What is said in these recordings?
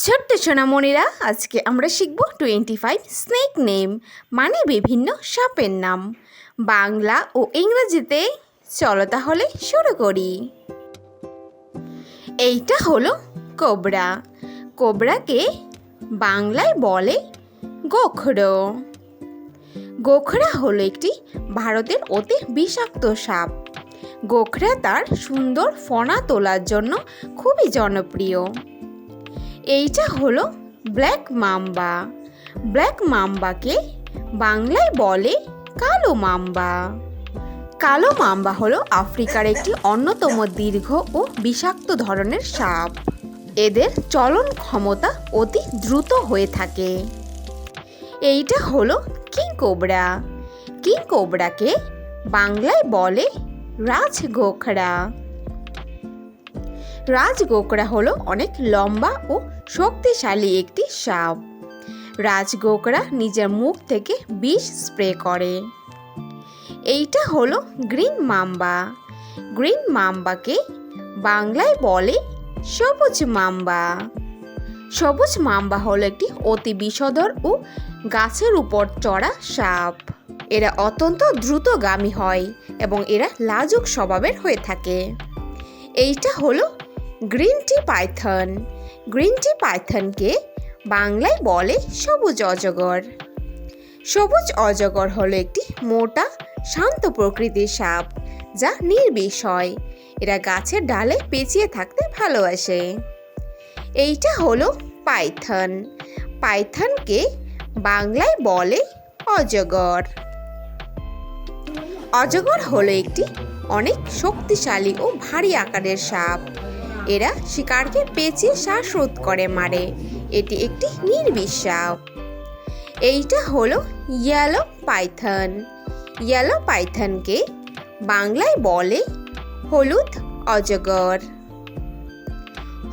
ছোট্ট সোনামণিরা, আজকে আমরা শিখব 25 স্নেক নেম মানে বিভিন্ন সাপের নাম বাংলা ও ইংরেজিতে। চলো তাহলে শুরু করি। এইটা হলো কোবরা। কোবরাকে বাংলায় বলে গোখরো। গোখরা হলো একটি ভারতের অতি বিষাক্ত সাপ। গোখরা তার সুন্দর ফনা তোলার জন্য খুবই জনপ্রিয়। এইটা হলো ব্ল্যাক মাম্বা। ব্ল্যাক মাম্বাকে বাংলায় বলে কালো মাম্বা। কালো মাম্বা হলো আফ্রিকার একটি অন্যতম দীর্ঘ ও বিষাক্ত ধরনের সাপ। এদের চলন ক্ষমতা অতি দ্রুত হয়ে থাকে। এইটা হলো কিং কোবরা। কিং কোবরাকে বাংলায় বলে রাজগোখরা। রাজগোখরা হলো অনেক লম্বা ও শক্তিশালী একটি সাপ। রাজগোখরা নিজের মুখ থেকে বিষ স্প্রে করে। এইটা হলো গ্রিন মাম্বা। গ্রিন মাম্বাকে বাংলায় বলে সবুজ মাম্বা। সবুজ মাম্বা হলো একটি অতি বিষধর ও গাছের উপর চড়া সাপ। এরা অত্যন্ত দ্রুতগামী হয় এবং এরা লাজুক স্বভাবের হয়ে থাকে। এইটা হলো green tree python. Green tree পাইথনকে বাংলায় বলে সবুজ অজগর। সবুজ অজগর হলো একটি মোটা শান্ত প্রকৃতির সাপ যা নির্বিষ হয়। এরা গাছের ডালে পেঁচিয়ে থাকতে ভালোবাসে। এইটা হলো পাইথন। পাইথনকে বাংলায় বলে অজগর। অজগর হলো একটি অনেক শক্তিশালী ও ভারী আকারের সাপ। এরা শিকারকে পেঁচিয়ে শ্বাসরোধ করে মারে। এটি একটি নির্বিষ সাপ। এইটা হলো ইয়েলো পাইথন। ইয়েলো পাইথনকে বাংলায় বলে হলুদ অজগর।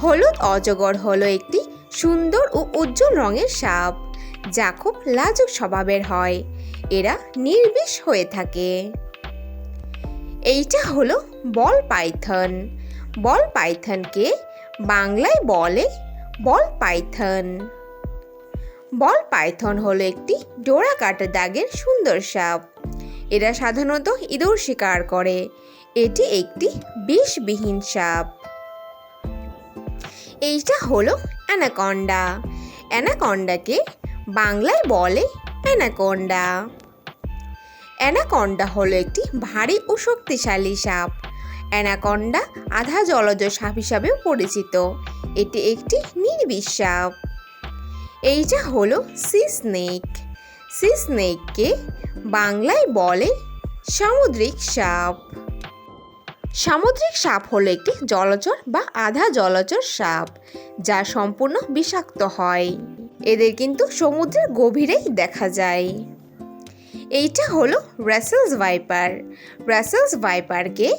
হলুদ অজগর হলো একটি সুন্দর ও উজ্জ্বল রঙের সাপ যা খুব লাজুক স্বভাবের হয়। এরা নির্বিষ হয়ে থাকে। এইটা হলো বল পাইথন। বল পাইথনকে বাংলায় বলে বল পাইথন। বল পাইথন হলো একটি ডোরা কাটা দাগের সুন্দর সাপ। এরা সাধারণত ইঁদুর শিকার করে। এটি একটি বিষবিহীন সাপ। এইটা হলো অ্যানাকন্ডা। অ্যানাকন্ডাকে বাংলায় বলে অ্যানাকোন্ডা। অ্যানাকন্ডা হলো একটি ভারী ও শক্তিশালী সাপ। অ্যানাকন্ডা আধা জলজ সাপ হিসাবেও পরিচিত। এটি একটি নির্বিষ সাপ। এইটা হলো সি স্নেক। সি স্নেককে বাংলায় বলে সামুদ্রিক সাপ। সামুদ্রিক সাপ হলো একটি জলচর বা আধা জলচর সাপ যা সম্পূর্ণ বিষাক্ত হয়। এদের কিন্তু সমুদ্রের গভীরেই দেখা যায়। এইটা হলো রাসেলস ভাইপার। রাসেলস ভাইপারকে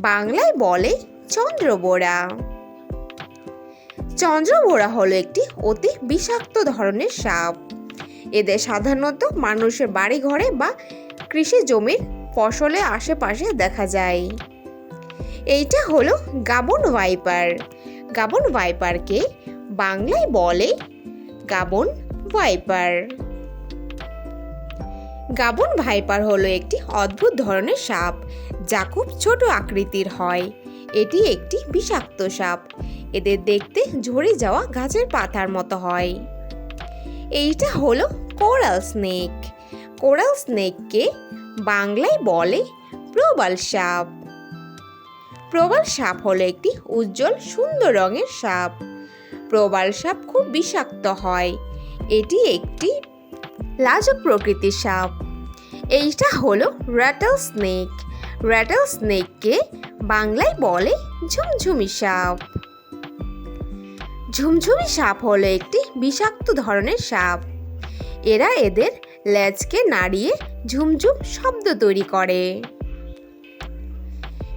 বাংলায় বলে চন্দ্রবোরা। চন্দ্রবোরা হলো একটি অতি বিষাক্ত ধরনের সাপ। এদের সাধারণত মানুষের বাড়ি ঘরে বা কৃষি জমির ফসলের আশেপাশে দেখা যায়। এইটা হলো গাবন ভাইপার। গাবন ভাইপারকে বাংলায় বলে গাবন ভাইপার। গাবন ভাইপার হলো একটি অদ্ভুত ধরনের সাপ যা খুব ছোট আকৃতির হয়। এটি একটি বিষাক্ত সাপ। এদের দেখতে ঝরে যাওয়া গাছের পাতার মতো হয়। এইটা হলো কোরাল স্নেক। কোরাল স্নেককে বাংলায় বলে প্রবাল সাপ। প্রবাল সাপ হলো একটি উজ্জ্বল সুন্দর রঙের সাপ। প্রবাল সাপ খুব বিষাক্ত হয়। এটি একটি লাজুক প্রকৃতির সাপ। এইটা হলো র্যাটল স্নেক। র্যাটল স্নেককে বাংলায় বলে ঝুমঝুমি সাপ। ঝুমঝুমি সাপ হলো একটি বিষাক্ত ধরনের সাপ। এরা এদের লেজকে নাড়িয়ে ঝুমঝুম শব্দ তৈরি করে।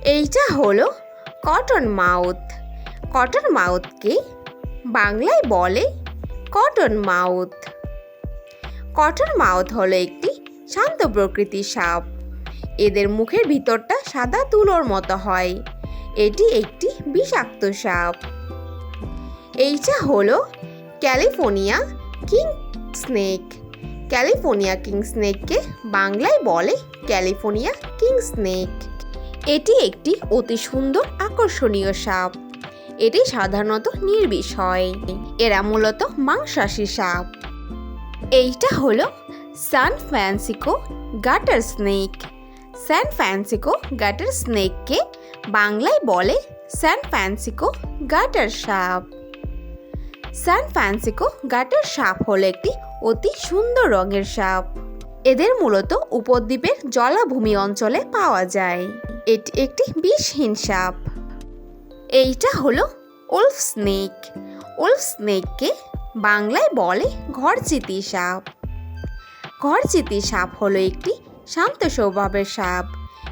এইটা হলো কটন মাউথ। কটন মাউথকে বাংলায় বলে কটন মাউথ। কটন মাউথ হলো একটি শান্ত প্রকৃতির সাপ। এদের মুখের ভিতরটা সাদা তুলোর মতো হয়। এটি একটি বিষাক্ত সাপ। এইটা হলো California king snake. California king স্নেককে বাংলায় বলে ক্যালিফোর্নিয়া কিং স্নেক। এটি একটি অতি সুন্দর আকর্ষণীয় সাপ। এটি সাধারণত নির্বিষ হয়। এরা মূলত মাংসাশী সাপ। এইটা হলো San Francisco garter snake. San Francisco garter স্নেককে বাংলায় বলে সান ফ্রান্সিসকো গাটার সাপ। সান ফ্রান্সিসকো গাটার সাপ হলো একটি অতি সুন্দর রঙের সাপ। এদের মূলত উপদ্বীপের জলাভূমি অঞ্চলে পাওয়া যায়। এটি একটি বিষহীন সাপ। এইটা হলো উলফ স্নেক। উলফ স্নেককে বাংলায় বলে ঘরচিতি সাপ। ঘরচিতি সাপ হলো একটি শান্ত স্বভাবের সাপ।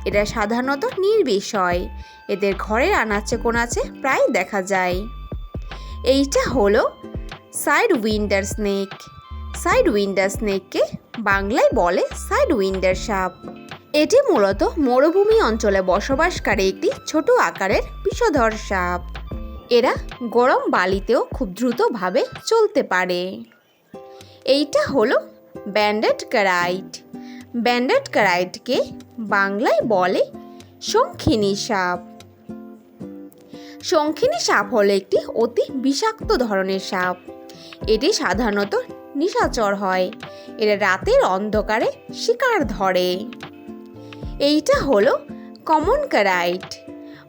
এরা সাধারণত নির্বিষ হয়। এদের ঘরের আনাচে কোনাচে প্রায় দেখা যায়। এইটা হলো sidewinder snake. Sidewinder স্নেককে বাংলায় বলে সাইড উইন্ডার সাপ। এটি মূলত মরুভূমি অঞ্চলে বসবাসকারী একটি ছোট আকারের বিষধর সাপ। এরা গরম বালিতেও খুব দ্রুতভাবে চলতে পারে। এইটা হলো ব্যান্ডেড কারাইট। ব্যান্ডেড কারাইটকে বাংলায় বলে শঙ্খিনী সাপ। শঙ্খিনী সাপ হলো একটি অতি বিষাক্ত ধরনের সাপ। এটি সাধারণত নিশাচর হয়। এরা রাতের অন্ধকারে শিকার ধরে। এইটা হলো কমন কারাইট।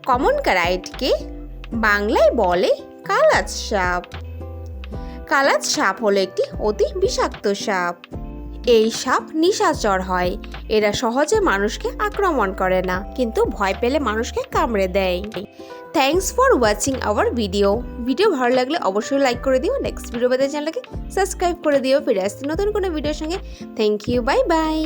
কমন কারাইটকে বাংলায় বলে কালাজ সাপ। কালাজ সাপ হলো একটি অতি বিষাক্ত সাপ। এই সাপ নিশাচর হয়। এরা সহজে মানুষকে আক্রমণ করে না, কিন্তু ভয় পেলে মানুষকে কামড়ে দেয়। Thanks for watching hour video. Video ভালো লাগলে অবশ্যই লাইক করে দিও। নেক্সট ভিডিও পেতে চ্যানেলকে সাবস্ক্রাইব করে দিও। ফিরে আসছি নতুন কোনো ভিডিওর সঙ্গে। Thank you, bye by.